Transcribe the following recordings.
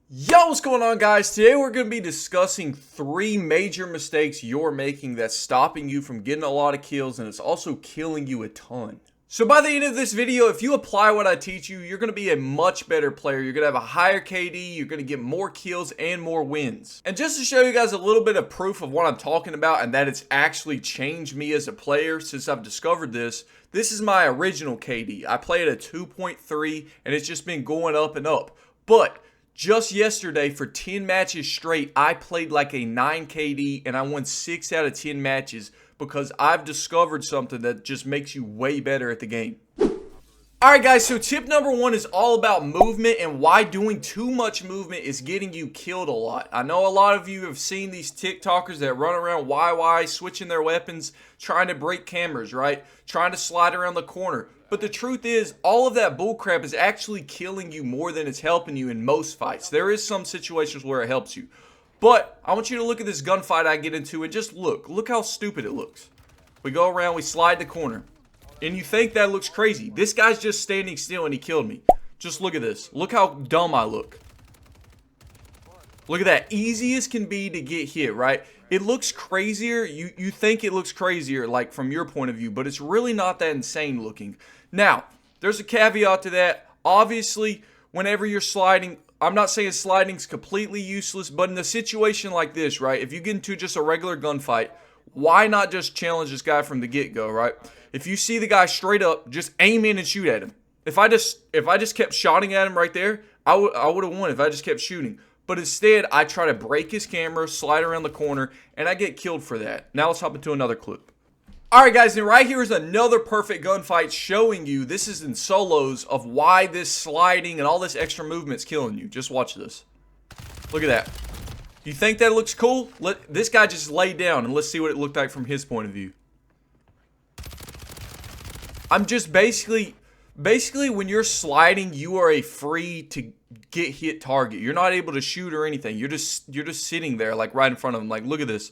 Yo, what's going on, guys? Today we're going to be discussing 3 major mistakes you're making that's stopping you from getting a lot of kills, and it's also killing you a ton. So by the end of this video, if you apply what I teach you, you're going to be a much better player. You're going to have a higher KD, you're going to get more kills and more wins. And just to show you guys a little bit of proof of what I'm talking about and that it's actually changed me as a player since I've discovered this, this is my original KD. I play at a 2.3 and it's just been going up and up. But just yesterday, for 10 matches straight, I played like a 9 KD and I won 6 out of 10 matches because I've discovered something that just makes you way better at the game. Alright guys, so tip number 1 is all about movement and why doing too much movement is getting you killed a lot. I know a lot of you have seen these TikTokers that run around YY, switching their weapons, trying to break cameras, right? Trying to slide around the corner. But the truth is, all of that bullcrap is actually killing you more than it's helping you in most fights. There is some situations where it helps you. But I want you to look at this gunfight I get into and just look. Look how stupid it looks. We go around, we slide the corner. And you think that looks crazy. This guy's just standing still and he killed me. Just look at this. Look how dumb I look. Look at that. Easy as can be to get hit, right? It looks crazier. You think it looks crazier, like from your point of view, but it's really not that insane looking. Now, there's a caveat to that. Obviously, whenever you're sliding, I'm not saying sliding's completely useless, but in a situation like this, right, if you get into just a regular gunfight, why not just challenge this guy from the get-go, right? If you see the guy straight up, just aim in and shoot at him. If I just kept shooting at him right there, I would have won if I just kept shooting. But instead, I try to break his camera, slide around the corner, and I get killed for that. Now let's hop into another clip. Alright guys, and right here is another perfect gunfight showing you, this is in solos, of why this sliding and all this extra movement's killing you. Just watch this. Look at that. You think that looks cool? This guy just laid down, and let's see what it looked like from his point of view. I'm just basically when you're sliding, you are a free to get hit target. You're not able to shoot or anything. You're just sitting there like right in front of him. Like, look at this.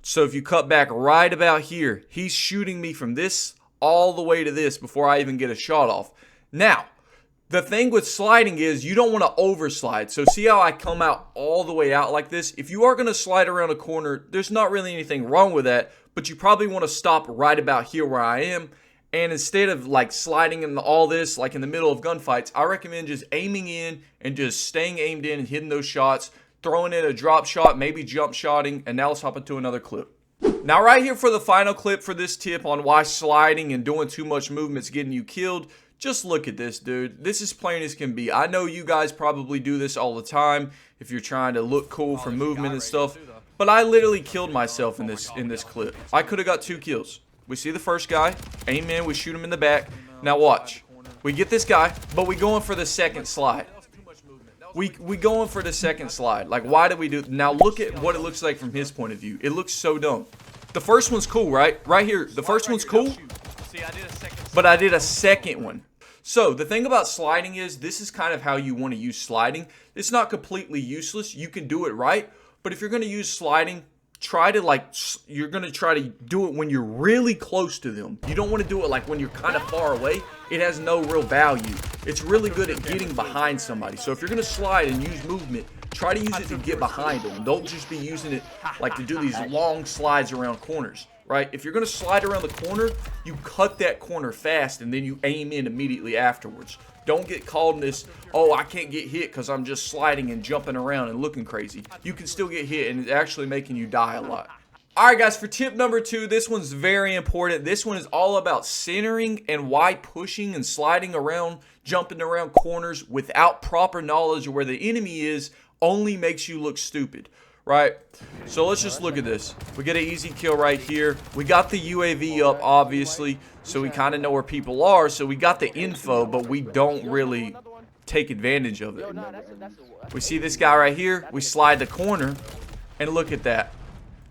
So if you cut back right about here, he's shooting me from this all the way to this before I even get a shot off. Now, the thing with sliding is you don't want to overslide. So see how I come out all the way out like this? If you are going to slide around a corner, there's not really anything wrong with that, but you probably want to stop right about here where I am. And instead of like sliding in all this like in the middle of gunfights, I recommend just aiming in and just staying aimed in and hitting those shots, throwing in a drop shot, maybe jump shotting, and now let's hop into another clip. Now right here for the final clip for this tip on why sliding and doing too much movement is getting you killed. Just look at this, dude. This is plain as can be. I know you guys probably do this all the time if you're trying to look cool for movement and stuff, but I literally killed myself in this clip. I could have got 2 kills. We see the first guy, aim in, we shoot him in the back. Now watch. We get this guy, but we going for the second slide. We going for the second slide. Like, why did we do? Now look at what it looks like from his point of view. It looks so dumb. The first one's cool, right? Right here, the first one's cool, but I did a second one. So the thing about sliding is this is kind of how you want to use sliding. It's not completely useless. You can do it right, but if you're going to use sliding, you're going to try to do it when you're really close to them. You don't want to do it like when you're kind of far away. It has no real value. It's really good at getting behind somebody. So if you're going to slide and use movement, try to use it to get behind them. Don't just be using it like to do these long slides around corners, right? If you're going to slide around the corner, you cut that corner fast and then you aim in immediately afterwards. Don't get caught in this, oh, I can't get hit because I'm just sliding and jumping around and looking crazy. You can still get hit and it's actually making you die a lot. Alright guys, for tip number 2, this one's very important. This one is all about centering and why pushing and sliding around, jumping around corners without proper knowledge of where the enemy is only makes you look stupid, right? So let's just look at this. We get an easy kill right here. We got the UAV up, obviously, so we kind of know where people are. So we got the info, but we don't really take advantage of it. We see this guy right here. We slide the corner, and look at that.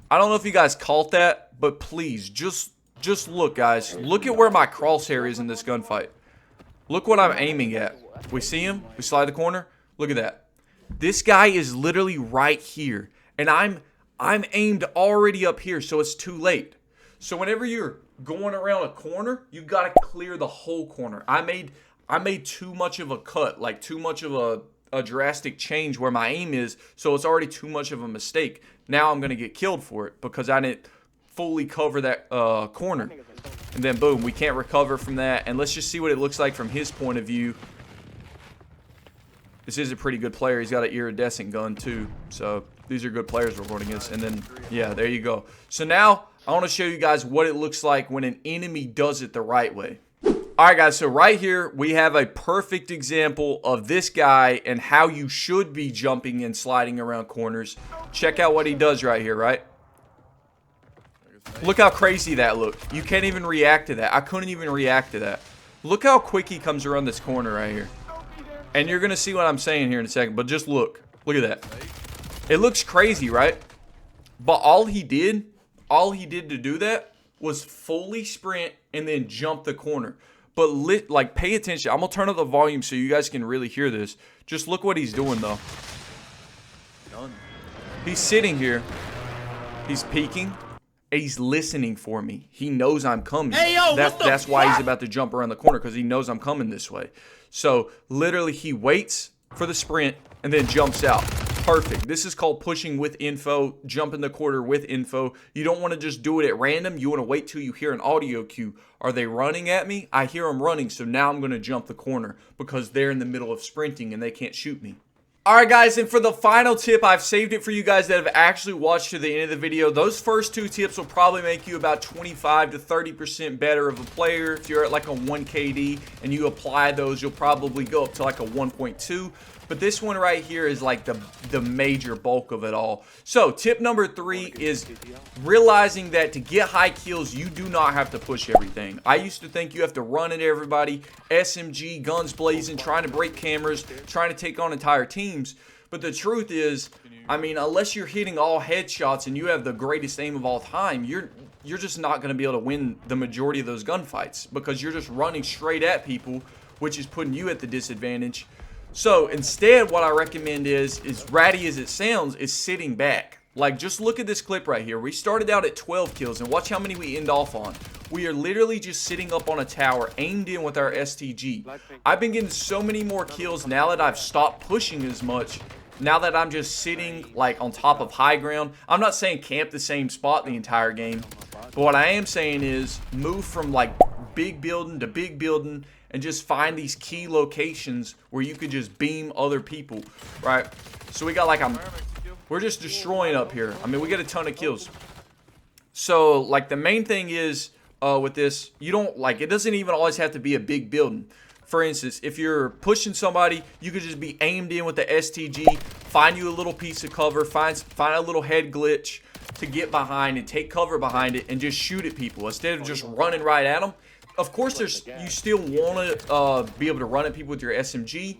I don't know if you guys caught that, but please, just look, guys. Look at where my crosshair is in this gunfight. Look what I'm aiming at. We see him. We slide the corner. Look at that. This guy is literally right here, and I'm aimed already up here, so it's too late. So whenever you're going around a corner, you got to clear the whole corner. I made too much of a cut, like too much of a a drastic change where my aim is, so it's already too much of a mistake. Now I'm going to get killed for it because I didn't fully cover that corner. And then boom, we can't recover from that. And let's just see what it looks like from his point of view. This is a pretty good player. He's got an iridescent gun too. So these are good players we're going against. And then, yeah, there you go. So now I want to show you guys what it looks like when an enemy does it the right way. Alright guys, so right here we have a perfect example of this guy and how you should be jumping and sliding around corners. Check out what he does right here, right? Look how crazy that looked. You can't even react to that. I couldn't even react to that. Look how quick he comes around this corner right here. And you're going to see what I'm saying here in a second, but just look. Look at that. It looks crazy, right? But all he did to do that was fully sprint and then jump the corner. But like, pay attention. I'm going to turn up the volume so you guys can really hear this. Just look what he's doing, though. He's sitting here. He's peeking. And he's listening for me. He knows I'm coming. Hey, yo, that's why he's about to jump around the corner, because he knows I'm coming this way. So, literally, he waits for the sprint and then jumps out. Perfect. This is called pushing with info, jumping the corner with info. You don't want to just do it at random. You want to wait till you hear an audio cue. Are they running at me? I hear them running, so now I'm going to jump the corner because they're in the middle of sprinting and they can't shoot me. Alright guys, and for the final tip, I've saved it for you guys that have actually watched to the end of the video. Those first two tips will probably make you about 25 to 30% better of a player. If you're at like a 1 KD and you apply those, you'll probably go up to like a 1.2. But this one right here is like the major bulk of it all. So tip number 3 is realizing that to get high kills, you do not have to push everything. I used to think you have to run at everybody, SMG, guns blazing, trying to break cameras, trying to take on entire teams. But the truth is, I mean, unless you're hitting all headshots and you have the greatest aim of all time, you're just not going to be able to win the majority of those gunfights because you're just running straight at people, which is putting you at the disadvantage. So instead, what I recommend is ratty as it sounds, is sitting back. Like, just look at this clip right here. We started out at 12 kills, and watch how many we end off on. We are literally just sitting up on a tower, aimed in with our STG. I've been getting so many more kills now that I've stopped pushing as much. Now that I'm just sitting, like, on top of high ground. I'm not saying camp the same spot the entire game. But what I am saying is move from, like, big building to big building, and just find these key locations where you could just beam other people, right? So we got like we're just destroying up here. I mean, we get a ton of kills. So like the main thing is with this, you don't like, it doesn't even always have to be a big building. For instance, if you're pushing somebody, you could just be aimed in with the STG, find you a little piece of cover, find a little head glitch to get behind and take cover behind it and just shoot at people instead of just running right at them. Of course, you still want to be able to run at people with your SMG,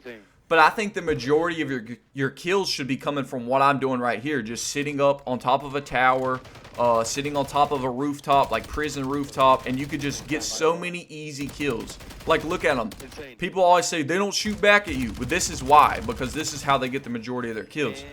but I think the majority of your kills should be coming from what I'm doing right here, just sitting up on top of a tower, sitting on top of a rooftop, like prison rooftop, and you could just get so many easy kills. Like, look at them. People always say they don't shoot back at you, but this is why, because this is how they get the majority of their kills.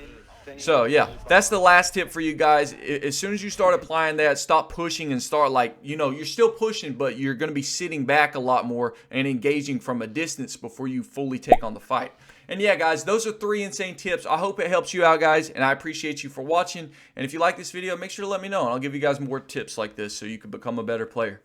So yeah, that's the last tip for you guys. As soon as you start applying that, stop pushing and start, like, you know, you're still pushing, but you're going to be sitting back a lot more and engaging from a distance before you fully take on the fight. And yeah, guys, those are 3 insane tips. I hope it helps you out, guys, and I appreciate you for watching. And if you like this video, make sure to let me know, and I'll give you guys more tips like this so you can become a better player.